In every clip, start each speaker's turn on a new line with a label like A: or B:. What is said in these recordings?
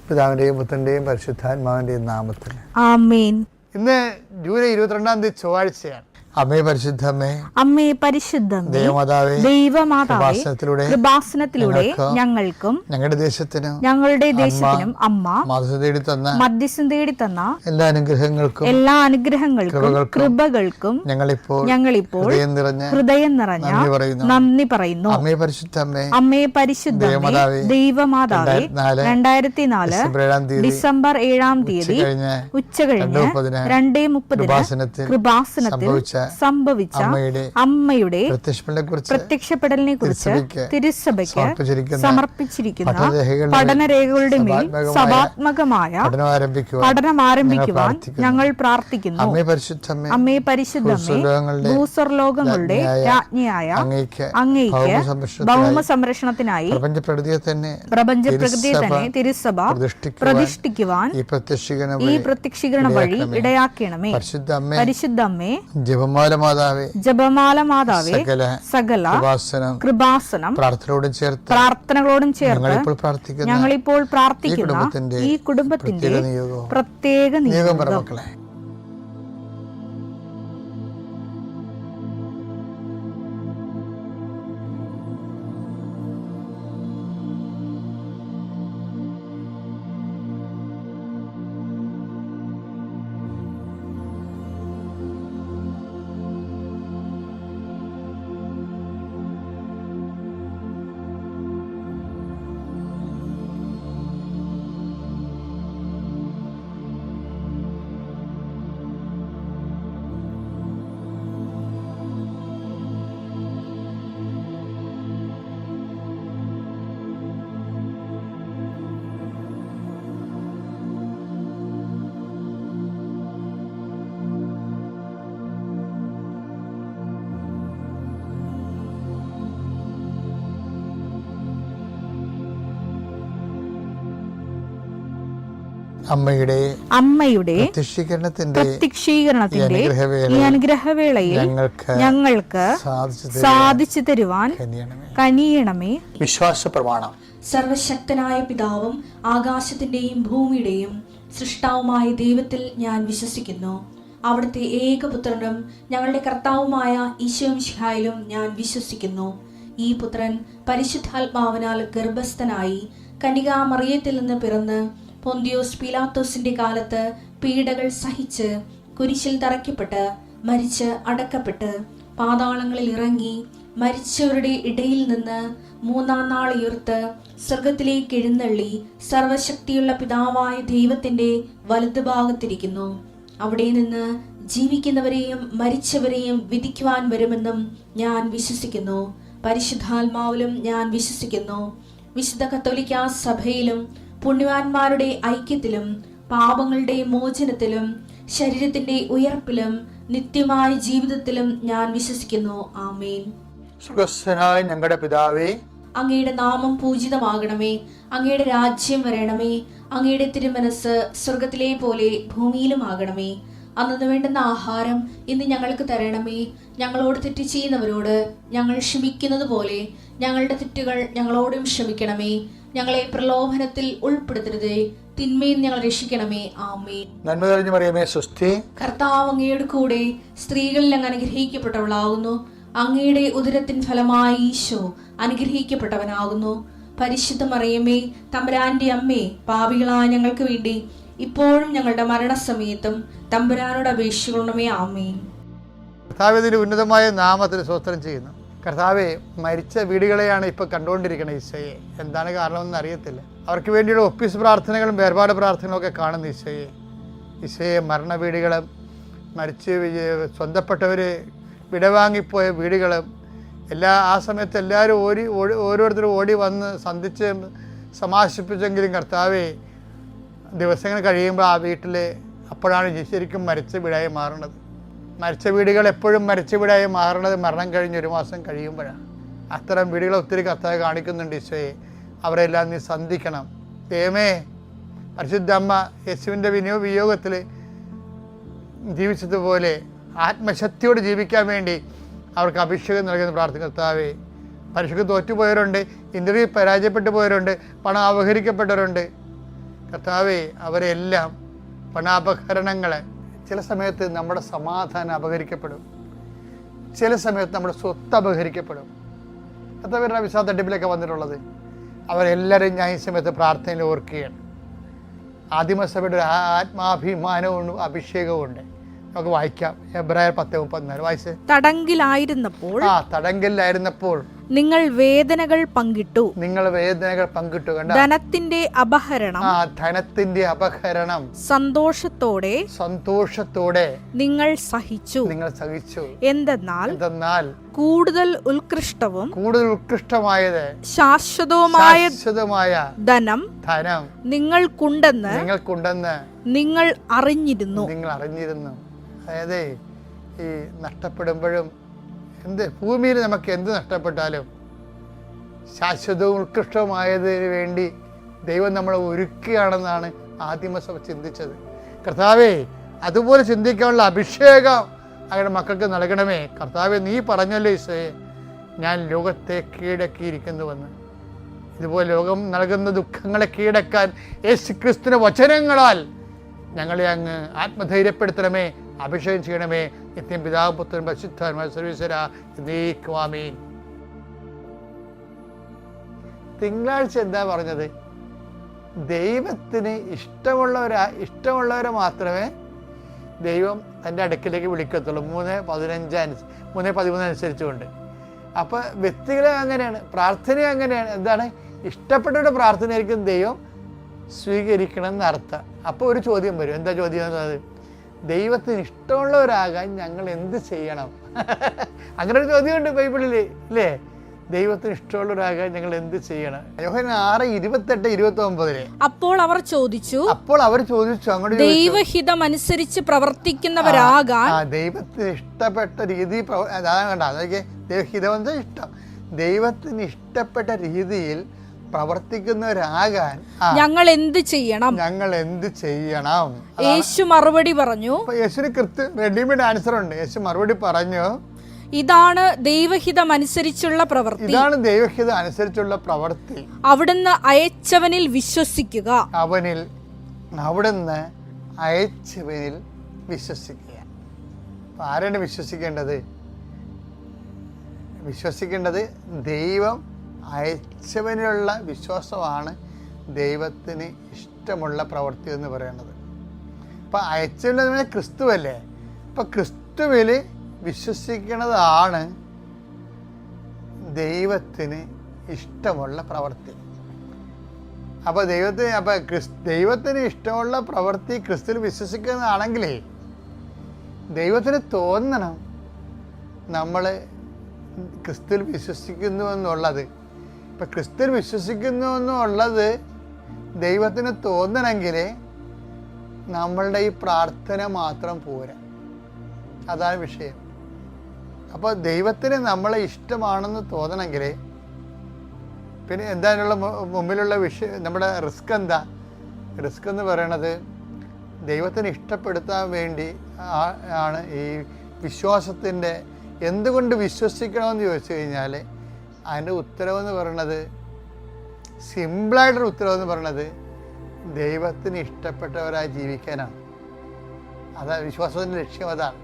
A: പിതാവിൻ്റെയും പുത്രൻ്റെയും പരിശുദ്ധാത്മാവിൻ്റെയും നാമത്തിൽ
B: ആമേൻ.
A: ഇന്ന് ജൂലൈ 22 ചൊവ്വാഴ്ചയാണ്. അമ്മേ പരിശുദ്ധമ്മേ,
B: അമ്മേ പരിശുദ്ധമേ,
A: ദൈവമാതാവേ,
B: കൃപാസനത്തിലൂടെ ഞങ്ങൾക്കും ഞങ്ങളുടെ ദേശത്തിനും അമ്മ മധ്യസ്ഥം തേടി തന്ന എല്ലാ അനുഗ്രഹങ്ങൾക്കും കൃപകൾക്കും ഞങ്ങളിപ്പോൾ ഹൃദയം നിറഞ്ഞ നന്ദി പറയുന്നു. അമ്മേ പരിശുദ്ധമേ, ദൈവമാതാവേ, 2004 ഡിസംബർ 7-ാം തീയതി ഉച്ചകഴിഞ്ഞ് 2:30 കൃപാസനത്തിൽ സംഭവിച്ച അമ്മയുടെ പ്രത്യക്ഷപ്പെടലിനെ കുറിച്ച് തിരുസഭയ്ക്ക് സമർപ്പിച്ചിരിക്കുന്ന പഠനരേഖകളുടെ മേൽ സഭാത്മകമായ പഠനം ആരംഭിക്കുവാൻ ഞങ്ങൾ പ്രാർത്ഥിക്കുന്നു. അമ്മേ പരിശുദ്ധമേ, ഭൂസ്വർലോകങ്ങളുടെ രാജ്ഞിയായ അങ്ങേയ്ക്ക് ഭൗമ സംരക്ഷണത്തിനായി പ്രപഞ്ചപ്രകൃതിയെ തന്നെ തിരുസഭ പ്രതിഷ്ഠിക്കുവാൻ ഈ പ്രത്യക്ഷീകരണ വഴി ഇടയാക്കണമേ. പരിശുദ്ധമ്മേ, ജപമാല മാതാവേ, സകല കൃപാസനം പ്രാർത്ഥനകളോടും ചേർത്ത് ഞങ്ങളിപ്പോൾ പ്രാർത്ഥിക്കുന്ന ഈ കുടുംബത്തിന്റെ പ്രത്യേക നിയോഗം. അമ്മയുടെ പ്രത്യക്ഷീകരണത്തിന്റെ ഈ അനുഗ്രഹവേളയിൽ ഞങ്ങൾക്ക് സാധിച്ചു തരുവാൻ കനിയണമേ.
A: വിശ്വാസ പ്രമാണം.
C: സർവശക്തനായ പിതാവും ആകാശത്തിന്റെയും ഭൂമിയുടെയും സൃഷ്ടാവുമായ ദൈവത്തിൽ ഞാൻ വിശ്വസിക്കുന്നു. അവിടുത്തെ ഏകപുത്രനും ഞങ്ങളുടെ കർത്താവുമായ ഈശോ മിശിഹായിലും ഞാൻ വിശ്വസിക്കുന്നു. ഈ പുത്രൻ പരിശുദ്ധാത്മാവിനാൽ ഗർഭസ്ഥനായി കന്യകാമറിയത്തിൽ നിന്ന് പിറന്ന് പൊന്തിയോസ് പീലാത്തോസിന്റെ കാലത്ത് പീഡകൾ സഹിച്ച് കുരിശിൽ തറയ്ക്കപ്പെട്ട് മരിച്ച് അടക്കപ്പെട്ട് പാതാളങ്ങളിൽ ഇറങ്ങി മരിച്ചവരുടെ ഇടയിൽ നിന്ന് 3-ാം നാൾ ഉയർത്ത് സ്വർഗത്തിലേക്ക് എഴുന്നള്ളി സർവശക്തിയുള്ള പിതാവായ ദൈവത്തിന്റെ വലതുഭാഗത്തിരിക്കുന്നു. അവിടെ നിന്ന് ജീവിക്കുന്നവരെയും മരിച്ചവരെയും വിധിക്കുവാൻ വരുമെന്നും ഞാൻ വിശ്വസിക്കുന്നു. പരിശുദ്ധാത്മാവിലും ഞാൻ വിശ്വസിക്കുന്നു. വിശുദ്ധ കത്തോലിക്കാ സഭയിലും പുണ്യവാന്മാരുടെ ഐക്യത്തിലും പാപങ്ങളുടെ മോചനത്തിലും ശരീരത്തിന്റെ ഉയർപ്പിലും നിത്യമായ ജീവിതത്തിലും ഞാൻ വിശ്വസിക്കുന്നു. ആമേൻ.
A: സ്വർഗ്ഗസ്ഥനായ ഞങ്ങളുടെ പിതാവേ,
C: അങ്ങയുടെ നാമം പൂജിതമാകണമേ. അങ്ങയുടെ രാജ്യം വരണമേ. അങ്ങയുടെ തിരുമനസ് സ്വർഗത്തിലെ പോലെ ഭൂമിയിലും ആകണമേ. അന്നു വേണ്ടുന്ന ആഹാരം ഇന്ന് ഞങ്ങൾക്ക് തരണമേ. ഞങ്ങളോട് തെറ്റ് ചെയ്യുന്നവരോട് ഞങ്ങൾ ക്ഷമിക്കുന്നത് പോലെ ഞങ്ങളുടെ തെറ്റുകൾ ഞങ്ങളോടും ക്ഷമിക്കണമേ. ഞങ്ങളെ പ്രലോഭനത്തിൽ ഉൾപ്പെടുത്തരുതേ, തിന്മയിൽ ഞങ്ങൾ രക്ഷിക്കണമേ. ആമേൻ.
A: നന്മ നിറഞ്ഞ മറിയമേ, സ്വസ്തി.
C: കർത്താവ് അങ്ങയുടെ കൂടെ സ്ത്രീകളിൽ അങ്ങ് അനുഗ്രഹിക്കപ്പെട്ടവളാകുന്നു. അങ്ങയുടെ ഉദരത്തിൻ ഫലമായി ഈശോ അനുഗ്രഹിക്കപ്പെട്ടവനാകുന്നു. പരിശുദ്ധ മറിയമേ, തമ്പുരാന്റെ അമ്മേ, പാപികളായ ഞങ്ങൾക്ക് വേണ്ടി ഇപ്പോഴും ഞങ്ങളുടെ മരണസമയത്തും തമ്പുരാനോട് അപേക്ഷിക്കണമേ. ആമേൻ.
A: കർത്താവിന്റെ ഉന്നതമായ നാമത്തിന് സ്തോത്രം ചെയ്യുന്നു. കർത്താവെ, മരിച്ച വീടുകളെയാണ് ഇപ്പോൾ കണ്ടുകൊണ്ടിരിക്കുന്നത്. ഈശോയെ, എന്താണ് കാരണമെന്ന് അറിയത്തില്ല. അവർക്ക് വേണ്ടിയുള്ള ഒപ്പീസ് പ്രാർത്ഥനകളും വേർപാട് പ്രാർത്ഥനകളും ഒക്കെ കാണുന്നു. ഈശോയെ, മരണ വീടുകളും മരിച്ച് സ്വന്തപ്പെട്ടവർ വിടവാങ്ങിപ്പോയ വീടുകളും ആ സമയത്ത് എല്ലാവരും ഓരോരുത്തരും ഓടി വന്ന് സന്ധിച്ച് സമാശ്വസിപ്പിച്ചെങ്കിലും കർത്താവെ, ദിവസങ്ങൾ കഴിയുമ്പോൾ ആ വീട്ടിൽ അപ്പോഴാണ് ശരിക്കും മരിച്ച വീടായി മാറുന്നത്. മരിച്ച വീടുകൾ എപ്പോഴും മരിച്ച വീടായി മാറുന്നത് മരണം കഴിഞ്ഞ് 1 മാസം കഴിയുമ്പോഴാണ്. അത്തരം വീടുകൾ ഒത്തിരി കർത്താവ് കാണിക്കുന്നുണ്ട്. ഈശോയെ, അവരെല്ലാം നീ സന്ധിക്കണം. ദൈവമേ, പരിശുദ്ധ അമ്മ യേശുവിൻ്റെ വിയോഗത്തിൽ ജീവിച്ചതുപോലെ ആത്മശക്തിയോട് ജീവിക്കാൻ വേണ്ടി അവർക്ക് അഭിഷേകം നൽകുന്ന പ്രാർത്ഥന. കർത്താവേ, പരീക്ഷയ്ക്ക് തോറ്റുപോയവരുണ്ട്, ഇൻ്റർവ്യൂ പരാജയപ്പെട്ടു പോയവരുണ്ട്, പണം അപഹരിക്കപ്പെട്ടവരുണ്ട്. കർത്താവേ, അവരെല്ലാം പണാപഹരണങ്ങളെ, ചില സമയത്ത് നമ്മുടെ സമാധാനം അപഹരിക്കപ്പെടും, ചില സമയത്ത് നമ്മുടെ സ്വത്ത് അപഹരിക്കപ്പെടും. എത്ര പേരുടെ വിസ തട്ടിപ്പിലൊക്കെ വന്നിട്ടുള്ളത്? അവരെല്ലാവരും ഞാൻ ഈ സമയത്ത് പ്രാർത്ഥനയിൽ ഓർക്കുകയാണ്. ആദിമസഭയുടെ ഒരു ആത്മാഭിമാനവും അഭിഷേകവും ഉണ്ട്. നമുക്ക് വായിക്കാം. എബ്രായർ 10:34 വായിച്ച്. തടങ്കലിലായിരുന്നപ്പോൾ
B: നിങ്ങൾ വേദനകൾ പങ്കിട്ടു.
A: കണ്ട
B: ധനത്തിന്റെ അപഹരണം സന്തോഷത്തോടെ നിങ്ങൾ സഹിച്ചു. എന്തെന്നാൽ കൂടുതൽ ഉത്കൃഷ്ടമായത് ശാശ്വതവുമായ ധനം നിങ്ങൾക്കുണ്ടെന്ന് നിങ്ങൾ അറിഞ്ഞിരുന്നു.
A: അതായത് ഈ നഷ്ടപ്പെടുമ്പോഴും ഭൂമിയിൽ നമുക്ക് എന്ത് നഷ്ടപ്പെട്ടാലും ശാശ്വതവും ഉത്കൃഷ്ടവുമായതിന് വേണ്ടി ദൈവം നമ്മളെ ഒരുക്കുകയാണെന്നാണ് ആദിമസഭ ചിന്തിച്ചത്. കർത്താവേ, അതുപോലെ ചിന്തിക്കാനുള്ള അഭിഷേകം അങ്ങനെ മക്കൾക്ക് നൽകണമേ. കർത്താവേ, നീ പറഞ്ഞല്ലോ ഈശോയെ, ഞാൻ ലോകത്തെ കീഴടക്കിയിരിക്കുന്നുവെന്ന്. ഇതുപോലെ ലോകം നൽകുന്ന ദുഃഖങ്ങളെ കീഴടക്കാൻ യേശുക്രിസ്തുവിന്റെ വചനങ്ങളാൽ ഞങ്ങളെ അങ്ങ് ആത്മധൈര്യപ്പെടുത്തണമേ, അഭിഷേകം ചെയ്യണമേ. നിത്യം പിതാവ് പുത്രൻ പരിശുദ്ധാത്മാ സർവീശ്വര ആമേൻ. തിങ്കളാഴ്ച എന്താ പറഞ്ഞത്? ദൈവത്തിന് ഇഷ്ടമുള്ളവരെ മാത്രമേ ദൈവം തൻ്റെ അടുക്കിലേക്ക് വിളിക്കത്തുള്ളൂ. 3:13 അനുസരിച്ചുകൊണ്ട്. അപ്പോൾ വ്യക്തികളെ അങ്ങനെയാണ്, പ്രാർത്ഥന അങ്ങനെയാണ്. എന്താണ്? ഇഷ്ടപ്പെട്ടവരുടെ പ്രാർത്ഥനയായിരിക്കും ദൈവം സ്വീകരിക്കണം എന്നർത്ഥം. അപ്പോൾ ഒരു ചോദ്യം വരും. എന്താ ചോദ്യം എന്നത്? ദൈവത്തിന് ഇഷ്ടമുള്ളവരാകാൻ ഞങ്ങൾ എന്ത് ചെയ്യണം? അങ്ങനെ ഒരു ചോദ്യമുണ്ട് ബൈബിളിൽ, ഇല്ലേ? ദൈവത്തിന് ഇഷ്ടമുള്ളവരാകാൻ ഞങ്ങൾ എന്ത് ചെയ്യണം? യോഹന്നാൻ 6:28-29.
B: അപ്പോൾ അവർ ചോദിച്ചു
A: അങ്ങോട്ട്
B: ദൈവഹിതമനുസരിച്ച് പ്രവർത്തിക്കുന്നവരാകാൻ.
A: ദൈവത്തിന് ഇഷ്ടപ്പെട്ട രീതി അതാണ് കണ്ട. അതൊക്കെ ദൈവഹിതം ഇഷ്ടം. ദൈവത്തിന് ഇഷ്ടപ്പെട്ട രീതിയിൽ പ്രവർത്തിക്കുന്നവരാകാൻ
B: ഞങ്ങൾ എന്ത് ചെയ്യണം? യേശു മറുപടി പറഞ്ഞു.
A: യേശുവിന് റെഡിമെയ്ഡ് ആൻസർ ഉണ്ട്. യേശു മറുപടി പറഞ്ഞു,
B: ഇതാണ് ദൈവഹിതമനുസരിച്ചുള്ള പ്രവൃത്തി. അവിടുന്ന് അയച്ചവനിൽ വിശ്വസിക്കുക.
A: അവിടുന്ന് അയച്ചവനിൽ വിശ്വസിക്കുക. ആരാണ് വിശ്വസിക്കേണ്ടത്? ദൈവം അയച്ചവനിലുള്ള വിശ്വാസമാണ് ദൈവത്തിന് ഇഷ്ടമുള്ള പ്രവൃത്തി എന്ന് പറയുന്നത്. അപ്പം അയച്ചവനെ ക്രിസ്തുവല്ലേ? അപ്പം ക്രിസ്തുവിൽ വിശ്വസിക്കുന്നതാണ് ദൈവത്തിന് ഇഷ്ടമുള്ള പ്രവൃത്തി. അപ്പോൾ ദൈവത്തിന് ഇഷ്ടമുള്ള പ്രവൃത്തി ക്രിസ്തുവിൽ വിശ്വസിക്കുന്നതാണെങ്കിലേ ദൈവത്തിന് തോന്നണം നമ്മൾ ക്രിസ്തുവിൽ വിശ്വസിക്കുന്നു എന്നുള്ളത്. ഇപ്പം ക്രിസ്തുവിൽ വിശ്വസിക്കുന്നു എന്നുള്ളത് ദൈവത്തിന് തോന്നണമെങ്കിൽ നമ്മളുടെ ഈ പ്രാർത്ഥന മാത്രം പോരാ. അതാണ് വിഷയം. അപ്പോൾ ദൈവത്തിന് നമ്മളെ ഇഷ്ടമാണെന്ന് തോന്നണമെങ്കിൽ പിന്നെ എന്തായാലുള്ള മുമ്പിലുള്ള വിഷയം, നമ്മുടെ റിസ്ക് എന്താ? റിസ്ക് എന്ന് പറയണത് ദൈവത്തിന് ഇഷ്ടപ്പെടുത്താൻ വേണ്ടി ആണ് ഈ വിശ്വാസത്തിൻ്റെ. എന്തുകൊണ്ട് വിശ്വസിക്കണമെന്ന് ചോദിച്ചു കഴിഞ്ഞാൽ അതിൻ്റെ ഉത്തരവെന്ന് പറയണത്, സിമ്പിളായിട്ടൊരു ഉത്തരവെന്ന് പറയണത് ദൈവത്തിന് ഇഷ്ടപ്പെട്ടവരായി ജീവിക്കാനാണ്. അതാ വിശ്വാസത്തിൻ്റെ ലക്ഷ്യം. അതാണ്.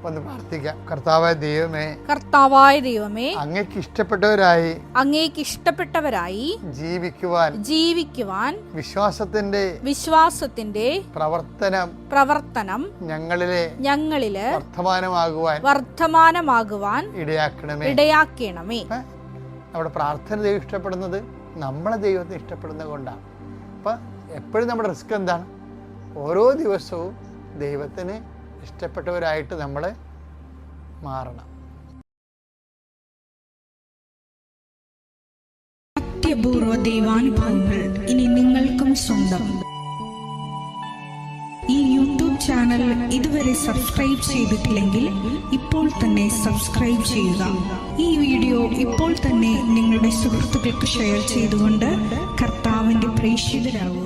A: ഒന്ന് പ്രാർത്ഥിക്കാം. കർത്താവായ ദൈവമേ, അങ്ങേക്ക് ഇഷ്ടപ്പെട്ടവരായി ജീവിക്കുവാൻ വിശ്വാസത്തിന്റെ പ്രവർത്തനം ഞങ്ങളില് വർത്തമാനമാകുവാൻ ഇടയാക്കണമേ. നമ്മുടെ പ്രാർത്ഥന ദൈവം ഇഷ്ടപ്പെടുന്നത് നമ്മളെ ദൈവത്തെ ഇഷ്ടപ്പെടുന്നത് കൊണ്ടാണ്. അപ്പം എപ്പോഴും നമ്മുടെ റിസ്ക് എന്താണ്? ഓരോ ദിവസവും ദൈവത്തിന് ഇഷ്ടപ്പെട്ടവരായിട്ട് നമ്മൾ മാറണം.
B: അത്യപൂർവ ദൈവാനുഭവങ്ങൾ ഇനി നിങ്ങൾക്കും സ്വന്തം. ഈ യൂട്യൂബ് ചാനൽ ഇതുവരെ സബ്സ്ക്രൈബ് ചെയ്തിട്ടില്ലെങ്കിൽ ഇപ്പോൾ തന്നെ സബ്സ്ക്രൈബ് ചെയ്യുക. ഈ വീഡിയോ ഇപ്പോൾ തന്നെ നിങ്ങളുടെ സുഹൃത്തുക്കൾക്ക് ഷെയർ ചെയ്തുകൊണ്ട് കർത്താവിന്റെ പ്രേക്ഷിതരാകുക.